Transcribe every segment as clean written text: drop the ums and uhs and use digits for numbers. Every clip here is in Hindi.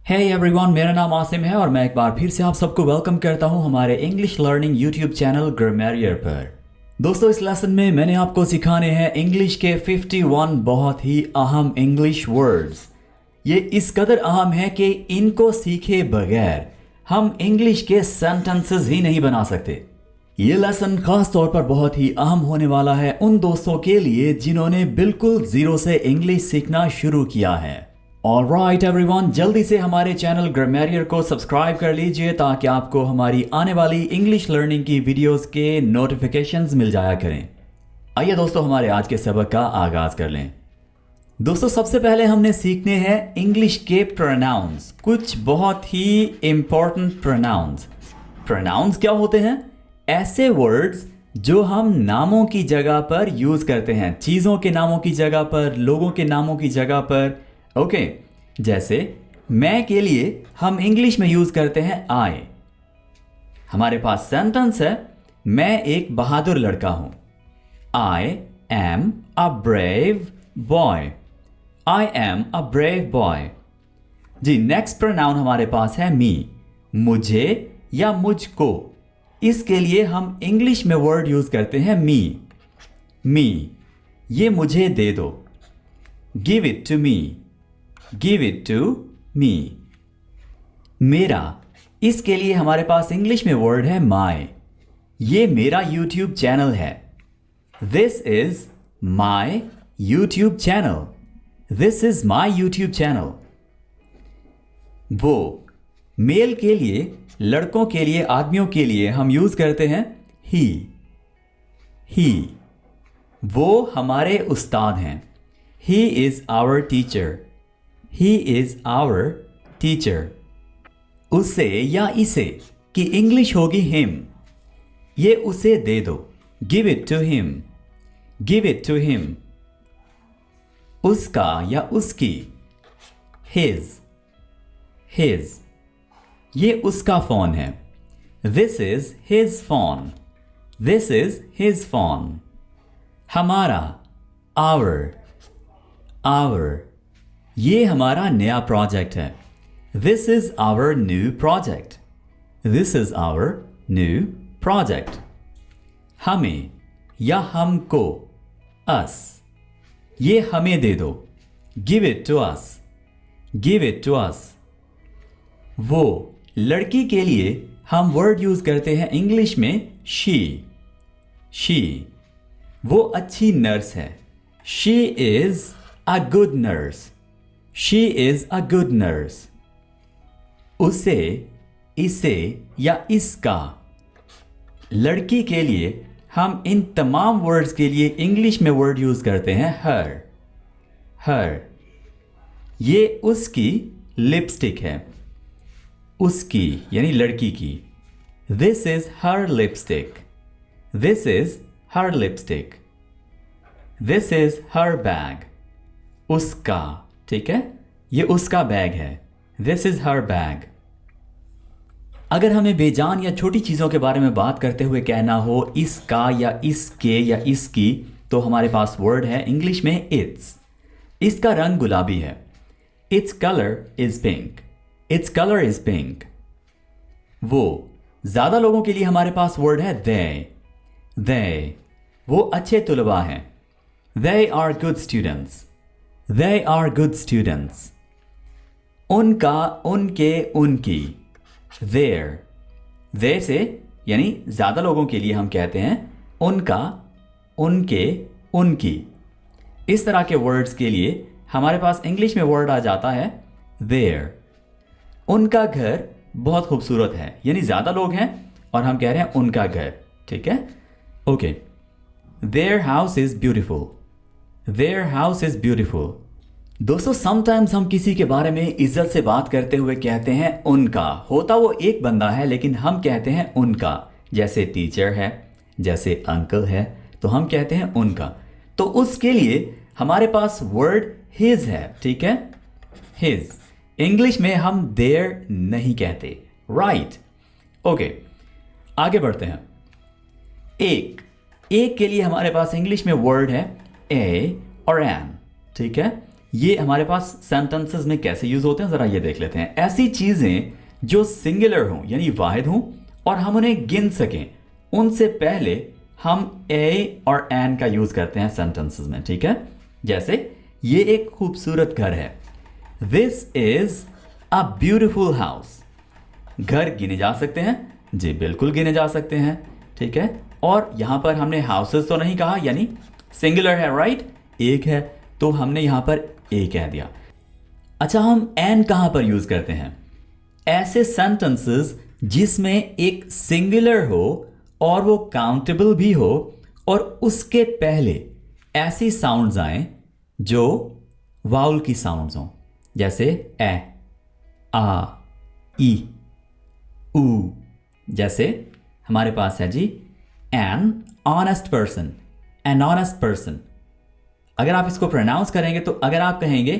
हे एवरीवन, मेरा नाम आसिम है और मैं एक बार फिर से आप सबको वेलकम करता हूं हमारे इंग्लिश लर्निंग यूट्यूब चैनल ग्रामरियर पर। दोस्तों, इस लेसन में मैंने आपको सिखाने हैं इंग्लिश के 51 बहुत ही अहम इंग्लिश वर्ड्स। ये इस कदर अहम है कि इनको सीखे बगैर हम इंग्लिश के सेंटेंसेस ही नहीं बना सकते। ये लेसन खास तौर पर बहुत ही अहम होने वाला है उन दोस्तों के लिए जिन्होंने बिल्कुल जीरो से इंग्लिश सीखना शुरू किया है। ऑलराइट एवरीवन, जल्दी से हमारे चैनल ग्रामरियर को सब्सक्राइब कर लीजिए ताकि आपको हमारी आने वाली इंग्लिश लर्निंग की वीडियोस के नोटिफिकेशंस मिल जाया करें। आइए दोस्तों, हमारे आज के सबक का आगाज कर लें। दोस्तों, सबसे पहले हमने सीखने हैं इंग्लिश के प्रोनाउंस, कुछ बहुत ही इंपॉर्टेंट प्रोनाउंस। प्रोनाउंस क्या होते हैं? ऐसे वर्ड्स जो हम नामों की जगह पर यूज करते हैं, चीज़ों के नामों की जगह पर, लोगों के नामों की जगह पर। ओके, जैसे मैं के लिए हम इंग्लिश में यूज करते हैं आई। हमारे पास सेंटेंस है, मैं एक बहादुर लड़का हूं। I am a brave boy. I am a brave boy. जी, नेक्स्ट प्रोनाउन हमारे पास है मी, मुझे या मुझको। इसके लिए हम इंग्लिश में वर्ड यूज करते हैं मी। मी, ये मुझे दे दो। Give it to me. Give it to me. मेरा, इसके लिए हमारे पास इंग्लिश में वर्ड है माई। ये मेरा यूट्यूब चैनल है। This is my YouTube channel. This is my YouTube channel. वो, मेल के लिए, लड़कों के लिए, आदमियों के लिए हम यूज करते हैं ही। ही, वो हमारे उस्ताद हैं। He is our teacher. He is our teacher. उसे या इसे की इंग्लिश होगी हिम। ये उसे दे दो। Give it to him. Give it to him. उसका या उसकी, हिज। हिज, ये उसका फोन है। This is his phone. This is his phone. हमारा, आवर। आवर, ये हमारा नया प्रोजेक्ट है। This is our new project. This is our new project. हमें या हमको, अस, ये हमें दे दो। Give it to us. Give it to us. वो, लड़की के लिए हम वर्ड यूज करते हैं इंग्लिश में शी। शी, वो अच्छी नर्स है। She is a good nurse. She is a good nurse. उसे, इसे या इसका, लड़की के लिए हम इन तमाम वर्ड्स के लिए इंग्लिश में वर्ड यूज करते हैं हर। हर, ये उसकी लिपस्टिक है। उसकी यानी लड़की की। This is her lipstick. This is her lipstick. This is her bag. उसका, ठीक है, ये उसका बैग है। This is her bag. अगर हमें बेजान या छोटी चीजों के बारे में बात करते हुए कहना हो इसका या इसके या इसकी, तो हमारे पास वर्ड है इंग्लिश में इट्स। इसका रंग गुलाबी है। Its colour is pink. Its colour is pink. वो, ज्यादा लोगों के लिए हमारे पास वर्ड है दे। दे, वो अच्छे तुलबा हैं। They are good students. They are good students. उनका, उनके, उनकी, देयर। दे से यानी ज्यादा लोगों के लिए हम कहते हैं उनका, उनके, उनकी। इस तरह के वर्ड्स के लिए हमारे पास इंग्लिश में वर्ड आ जाता है देयर। उनका घर बहुत खूबसूरत है, यानी ज्यादा लोग हैं और हम कह रहे हैं उनका घर, ठीक है। Okay, their house is beautiful. Their house is beautiful. दोस्तों, समटाइम्स हम किसी के बारे में इज्जत से बात करते हुए कहते हैं उनका। होता वो एक बंदा है लेकिन हम कहते हैं उनका। जैसे टीचर है, जैसे अंकल है, तो हम कहते हैं उनका। तो उसके लिए हमारे पास वर्ड हिज है, ठीक है, हिज। इंग्लिश में हम देयर नहीं कहते, राइट। ओके, आगे बढ़ते हैं। एक, एक के लिए हमारे पास इंग्लिश में वर्ड है ए और एन, ठीक है। ये हमारे पास सेंटेंसेस में कैसे यूज होते हैं जरा ये देख लेते हैं। ऐसी चीजें जो सिंगुलर हों यानी वाहिद हों और हम उन्हें गिन सकें, उनसे पहले हम ए और एन का यूज करते हैं सेंटेंसेस में, ठीक है। जैसे ये एक खूबसूरत घर है, this is a beautiful house. घर गिने जा सकते हैं, जी बिल्कुल गिने जा सकते हैं, ठीक है। और यहां पर हमने हाउसेस तो नहीं कहा, यानी सिंगुलर है, राइट, एक है, तो हमने यहां पर ए कह दिया। अच्छा, हम एन कहां पर यूज करते हैं? ऐसे सेंटेंसेस जिसमें एक सिंगुलर हो और वो काउंटेबल भी हो और उसके पहले ऐसी साउंड्स आए जो वाउल की साउंड्स हों, जैसे ए, आ, ई, ऊ। जैसे हमारे पास है जी an honest person, an honest person. अगर आप इसको प्रोनाउंस करेंगे तो अगर आप कहेंगे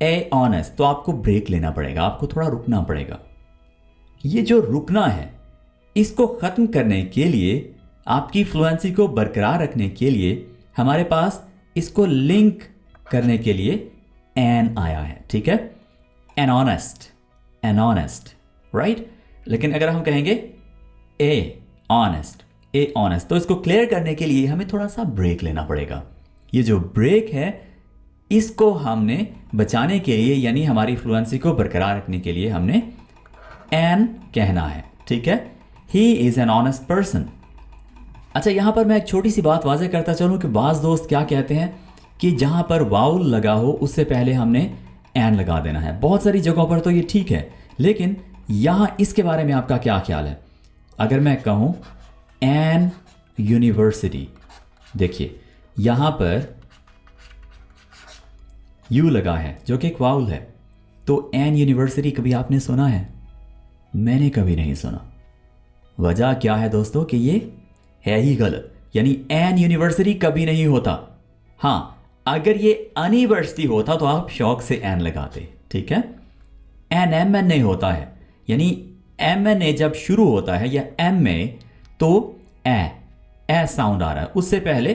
ए ऑनेस्ट तो आपको ब्रेक लेना पड़ेगा, आपको थोड़ा रुकना पड़ेगा। ये जो रुकना है इसको खत्म करने के लिए, आपकी फ्लुएंसी को बरकरार रखने के लिए हमारे पास इसको लिंक करने के लिए एन आया है, ठीक है। An honest, an honest, right. लेकिन अगर हम कहेंगे ए ऑनेस्ट, ए ऑनेस्ट, तो इसको क्लियर करने के लिए हमें थोड़ा सा ब्रेक लेना पड़ेगा। ये जो ब्रेक है इसको हमने बचाने के लिए, यानी हमारी फ्लुएंसी को बरकरार रखने के लिए हमने एन कहना है, ठीक है। He is an honest person. अच्छा, यहां पर मैं एक छोटी सी बात वाज़ेह करता चलूं कि बाज़ दोस्त क्या कहते हैं कि जहां पर वाउल लगा हो उससे पहले हमने एन लगा देना है। बहुत सारी जगहों पर तो ये ठीक है, लेकिन यहां इसके बारे में आपका क्या ख्याल है? अगर मैं कहूं एन यूनिवर्सिटी, देखिए यहां पर यू लगा है जो कि एक वाउल है, तो एन यूनिवर्सिटी कभी आपने सुना है? मैंने कभी नहीं सुना। वजह क्या है दोस्तों कि ये है ही गलत, यानी एन यूनिवर्सिटी कभी नहीं होता। हां, अगर ये अनिवर्सिटी होता तो आप शौक से एन लगाते, ठीक है। एन एम एन नहीं होता है, यानी एम एन ए जब शुरू होता है या एम ए तो ए साउंड आ रहा है, उससे पहले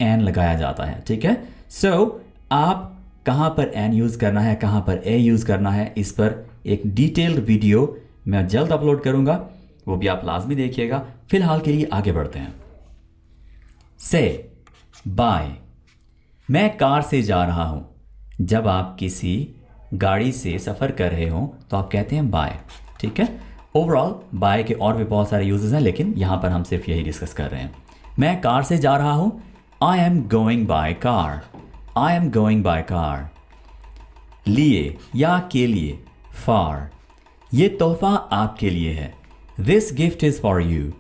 एन लगाया जाता है, ठीक है। सो आप कहां पर एन यूज करना है, कहां पर ए यूज करना है, इस पर एक डिटेल्ड वीडियो मैं जल्द अपलोड करूंगा, वो भी आप लाजमी देखिएगा। फिलहाल के लिए आगे बढ़ते हैं। से, बाय। मैं कार से जा रहा हूं। जब आप किसी गाड़ी से सफर कर रहे हो तो आप कहते हैं बाय, ठीक है। ओवरऑल बाय के और भी बहुत सारे यूजेस हैं, लेकिन यहां पर हम सिर्फ यही डिस्कस कर रहे हैं। मैं कार से जा रहा हूं, I am going by car, I am going by car. लिए या के लिए, फॉर। ये तोहफा आपके लिए है, this gift is for you,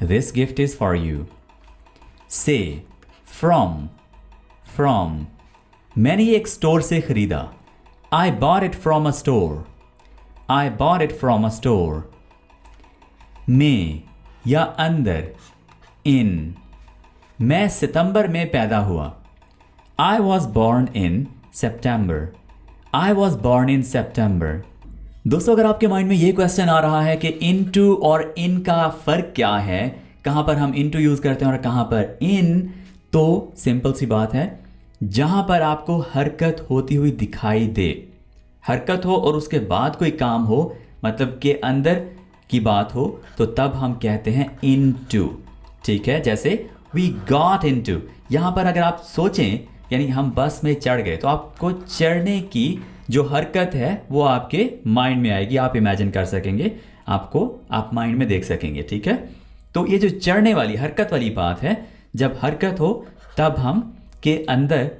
this gift is for you. से, फ्रॉम, फ्रॉम। मैंने एक स्टोर से खरीदा, I bought it from a store, I bought it from a store. में या अंदर, इन। मैं सितंबर में पैदा हुआ, I was born in September, I was born in September। दोस्तों, अगर आपके माइंड में ये क्वेश्चन आ रहा है कि into और in का फ़र्क क्या है, कहाँ पर हम into यूज़ करते हैं और कहाँ पर in, तो सिंपल सी बात है, जहाँ पर आपको हरकत होती हुई दिखाई दे, हरकत हो और उसके बाद कोई काम हो, मतलब के अंदर की बात हो, तो तब हम कहते हैं into, ठीक है। जैसे we got into, यहाँ पर अगर आप सोचें यानी हम बस में चढ़ गए, तो आपको चढ़ने की जो हरकत है वो आपके माइंड में आएगी, आप इमेजिन कर सकेंगे, आपको आप माइंड में देख सकेंगे, ठीक है। तो ये जो चढ़ने वाली हरकत वाली बात है, जब हरकत हो तब हम के अंदर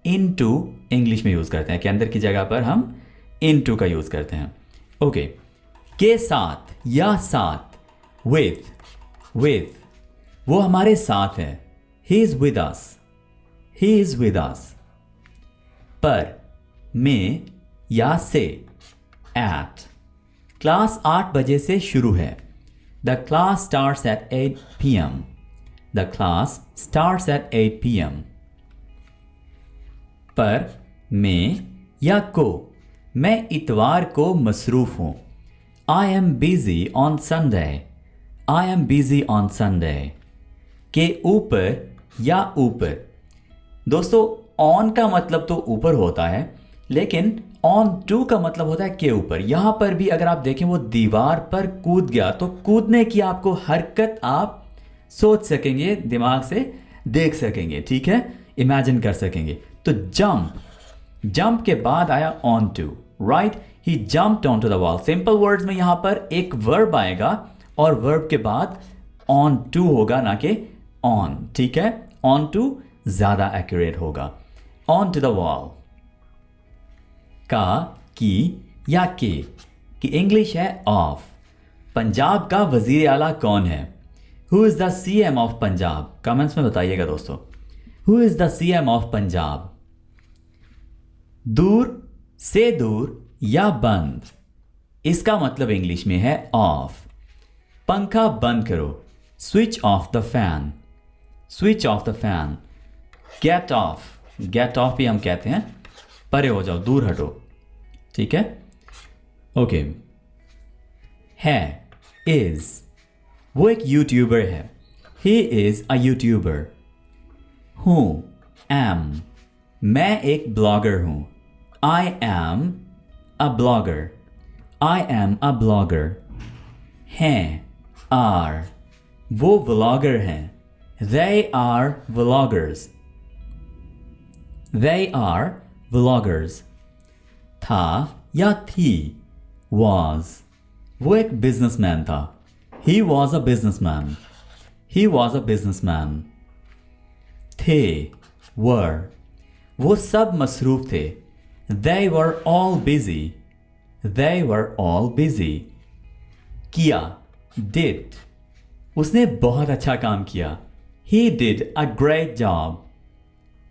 इनटू इंग्लिश में यूज़ करते हैं, के अंदर की जगह पर हम इनटू का यूज़ करते हैं। ओके, के साथ या साथ, विथ, वो हमारे साथ है, he is with us, He is with us। पर, में या से, at। क्लास 8 बजे से शुरू है, The class starts at 8 p.m. The class starts at 8 p.m. पर, में या को, मैं इतवार को मसरूफ हूं, I am busy on Sunday, I am busy on Sunday। के ऊपर या ऊपर, दोस्तों ऑन का मतलब तो ऊपर होता है, लेकिन ऑन टू का मतलब होता है के ऊपर। यहां पर भी अगर आप देखें वो दीवार पर कूद गया, तो कूदने की आपको हरकत आप सोच सकेंगे, दिमाग से देख सकेंगे, ठीक है, इमेजिन कर सकेंगे। तो जंप, जंप के बाद आया onto, right, he jumped onto the wall. Simple words में यहां पर एक वर्ब आएगा और वर्ब के बाद ऑन टू होगा, ना कि ऑन, ठीक है। ऑन टू ज्यादा एक्यूरेट होगा। ऑन टू द वॉल का, की या के की इंग्लिश है ऑफ। पंजाब का वजीर आला कौन है? Who is the CM of Punjab? Comments में बताइएगा दोस्तों, who is the CM of Punjab? दूर, से दूर या बंद, इसका मतलब इंग्लिश में है ऑफ। पंखा बंद करो, switch off the fan, switch off the fan. Get off, get off भी हम कहते हैं, परे हो जाओ, दूर हटो, ठीक है, ओके। है, इज, वो एक यूट्यूबर है, ही इज अ यूट्यूबर। हूं, एम, मैं एक ब्लॉगर हूं, I am a blogger, I am a blogger. हैं, आर, वो व्लॉगर हैं, they are vloggers, they are vloggers। था या थी, was, वो एक बिजनेसमैन था, he was a businessman, he was a businessman। थे, were, वो सब मसरूफ थे, they were all busy, they were all busy। किया, did, उसने बहुत अच्छा काम किया, he did a great job,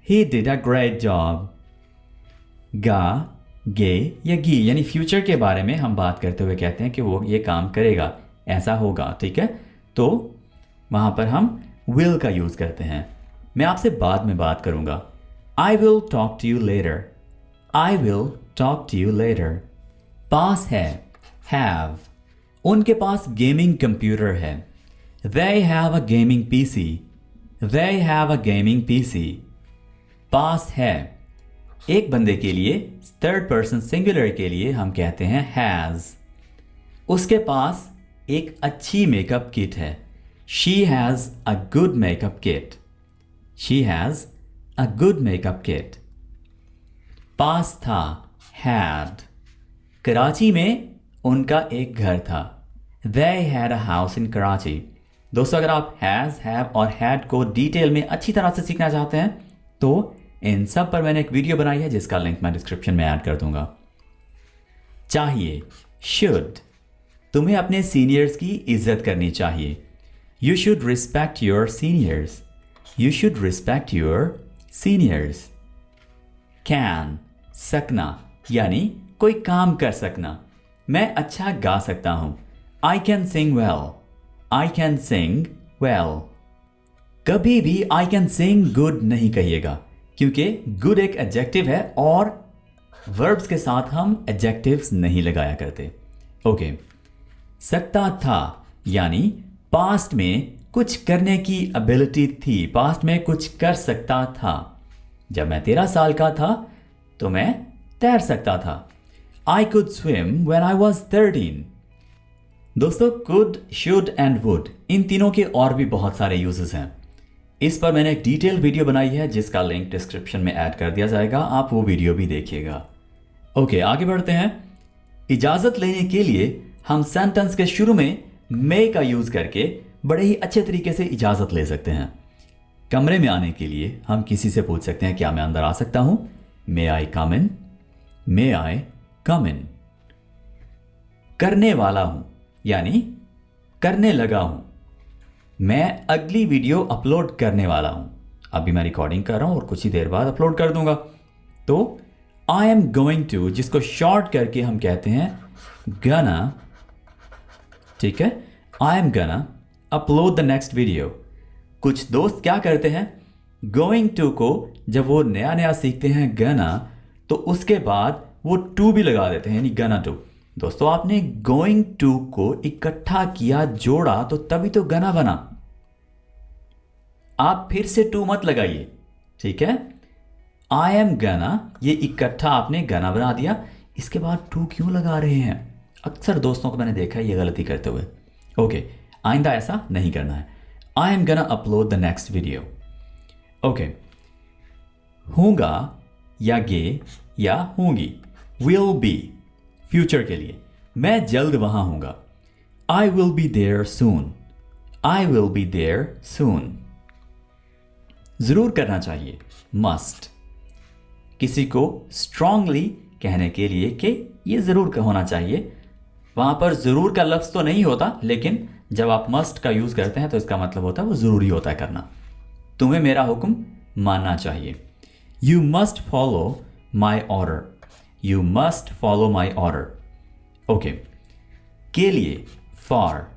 he did a great job। गा, गे या गी यानी फ्यूचर के बारे में हम बात करते हुए कहते हैं कि वो ये काम करेगा, ऐसा होगा, ठीक है, तो वहां पर हम will का यूज करते हैं। मैं आपसे बाद में बात करूंगा। I will talk to you later, I will talk to you later। पास है, have, उनके पास गेमिंग कंप्यूटर है, they have a gaming PC, they have a gaming PC। पास है, एक बंदे के लिए, थर्ड पर्सन सिंगुलर के लिए हम कहते हैं हैज। उसके पास एक अच्छी मेकअप किट है, she has a good makeup kit, she has a good makeup kit। पास था, had, कराची में उनका एक घर था, they had a house in Karachi। दोस्तों अगर आप हैज, हैव और हैड को डिटेल में अच्छी तरह से सीखना चाहते हैं तो इन सब पर मैंने एक वीडियो बनाई है जिसका लिंक मैं डिस्क्रिप्शन में ऐड कर दूंगा। चाहिए, शुड, तुम्हें अपने सीनियर्स की इज्जत करनी चाहिए, you should respect your seniors, you should respect your seniors. Can, सकना यानी कोई काम कर सकना, मैं अच्छा गा सकता हूं, I can sing well, I can sing well। कभी भी I can sing good नहीं कहिएगा, क्योंकि good एक एडजेक्टिव है और verbs के साथ हम एडजेक्टिव्स नहीं लगाया करते, ओके। सकता था यानी पास्ट में कुछ करने की एबिलिटी थी, पास्ट में कुछ कर सकता था। जब मैं 13 साल का था तो मैं तैर सकता था, I could swim when I was 13। दोस्तों could, should and would इन तीनों के और भी बहुत सारे यूजेस हैं। इस पर मैंने एक डिटेल वीडियो बनाई है जिसका लिंक डिस्क्रिप्शन में ऐड कर दिया जाएगा, आप वो वीडियो भी देखिएगा। ओके, आगे बढ़ते हैं। इजाजत लेने के लिए हम सेंटेंस के शुरू में मे का यूज करके बड़े ही अच्छे तरीके से इजाजत ले सकते हैं। कमरे में आने के लिए हम किसी से पूछ सकते हैं क्या मैं अंदर आ सकता हूं, मे आई कम इन, मे आई कम इन। करने वाला हूं यानी करने लगा हूं, मैं अगली वीडियो अपलोड करने वाला हूं, अभी मैं रिकॉर्डिंग कर रहा हूं और कुछ ही देर बाद अपलोड कर दूंगा। तो आई एम गोइंग टू, जिसको शॉर्ट करके हम कहते हैं गना, ठीक है, I am gonna upload the next video. कुछ दोस्त क्या करते हैं, गोइंग टू को जब वो नया नया सीखते हैं गना, तो उसके बाद वो टू भी लगा देते हैं यानी गना टू। दोस्तों आपने गोइंग टू को इकट्ठा किया, जोड़ा, तो तभी तो गना बना। आप फिर से टू मत लगाइए, ठीक है। आई एम गना, ये इकट्ठा आपने गना बना दिया, इसके बाद टू क्यों लगा रहे हैं? अक्सर दोस्तों को मैंने देखा है ये गलती करते हुए। ओके, आइंदा ऐसा नहीं करना है। I am gonna upload the next video. Okay, हूँगा या गे या होंगी, विल बी फ्यूचर के लिए, मैं जल्द वहाँ हूँगा। I will be there soon, I will be there soon. ज़रूर करना चाहिए, मस्ट, किसी को स्ट्रांगली कहने के लिए कि ये ज़रूर का होना चाहिए। वहाँ पर ज़रूर का लफ्ज़ तो नहीं होता, लेकिन जब आप मस्ट का यूज़ करते हैं तो इसका मतलब होता है वो ज़रूरी होता है करना। तुम्हें मेरा हुक्म मानना चाहिए। You must follow my order, you must follow my order. Okay, के लिए फॉर,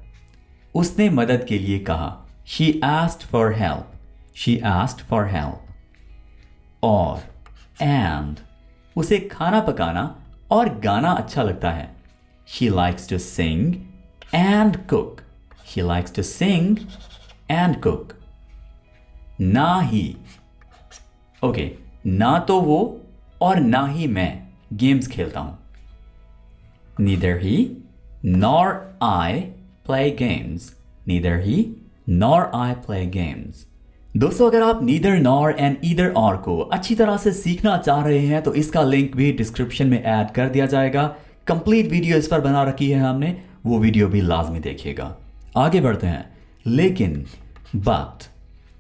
उसने मदद के लिए कहा, she asked for help, she asked for help. और एंड, उसे खाना पकाना और गाना अच्छा लगता है, she likes to sing and cook, she likes to sing and cook. ना ही, ओके, ना तो वो और ना ही मैं गेम्स खेलता हूं। Neither he nor I play games, neither he nor I play games. दोस्तों, अगर आप नीदर नॉर एंड ईदर और को अच्छी तरह से सीखना चाह रहे हैं तो इसका लिंक भी डिस्क्रिप्शन में ऐड कर दिया जाएगा। कंप्लीट वीडियो इस पर बना रखी है हमने, वो वीडियो भी लाजमी देखिएगा। आगे बढ़ते हैं। लेकिन, बट,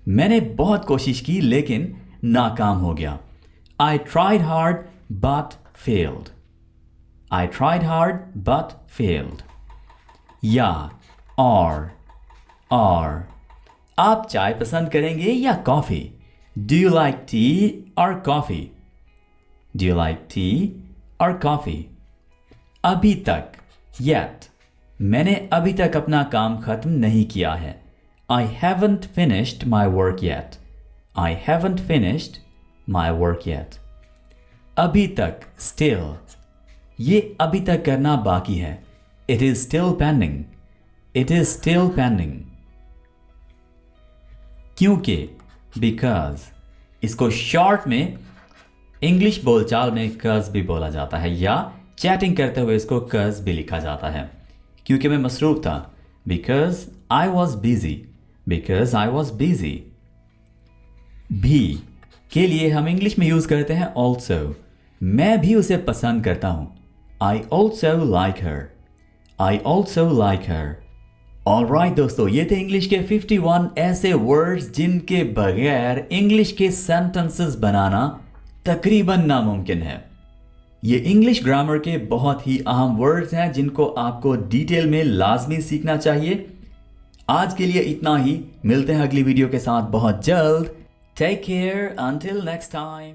मैंने बहुत कोशिश की लेकिन नाकाम हो गया। I tried hard but failed, I tried hard but failed. या और, आप चाय पसंद करेंगे या coffee? Do you like tea or coffee? Do you like tea or coffee? अभी तक, येट, मैंने अभी तक अपना काम ख़त्म नहीं किया है। I haven't finished my work yet, I haven't finished my work yet. अभी तक, स्टिल, ये अभी तक करना बाकी है। It is still pending, it is still pending. क्योंकि, बिकॉज, इसको शॉर्ट में इंग्लिश बोलचाल में कज भी बोला जाता है या चैटिंग करते हुए इसको कज भी लिखा जाता है। क्योंकि मैं मसरूफ था, because I was busy, because I was busy. भी के लिए हम इंग्लिश में यूज करते हैं ऑल्सो, मैं भी उसे पसंद करता हूं। I also like her, I also like her. Alright दोस्तों, ये थे इंग्लिश के 51 ऐसे वर्ड्स जिनके बगैर इंग्लिश के सेंटेंसेस बनाना तकरीबन नामुमकिन है। ये इंग्लिश ग्रामर के बहुत ही अहम वर्ड्स हैं जिनको आपको डिटेल में लाजमी सीखना चाहिए। आज के लिए इतना ही, मिलते हैं अगली वीडियो के साथ बहुत जल्द। Take care, until next time.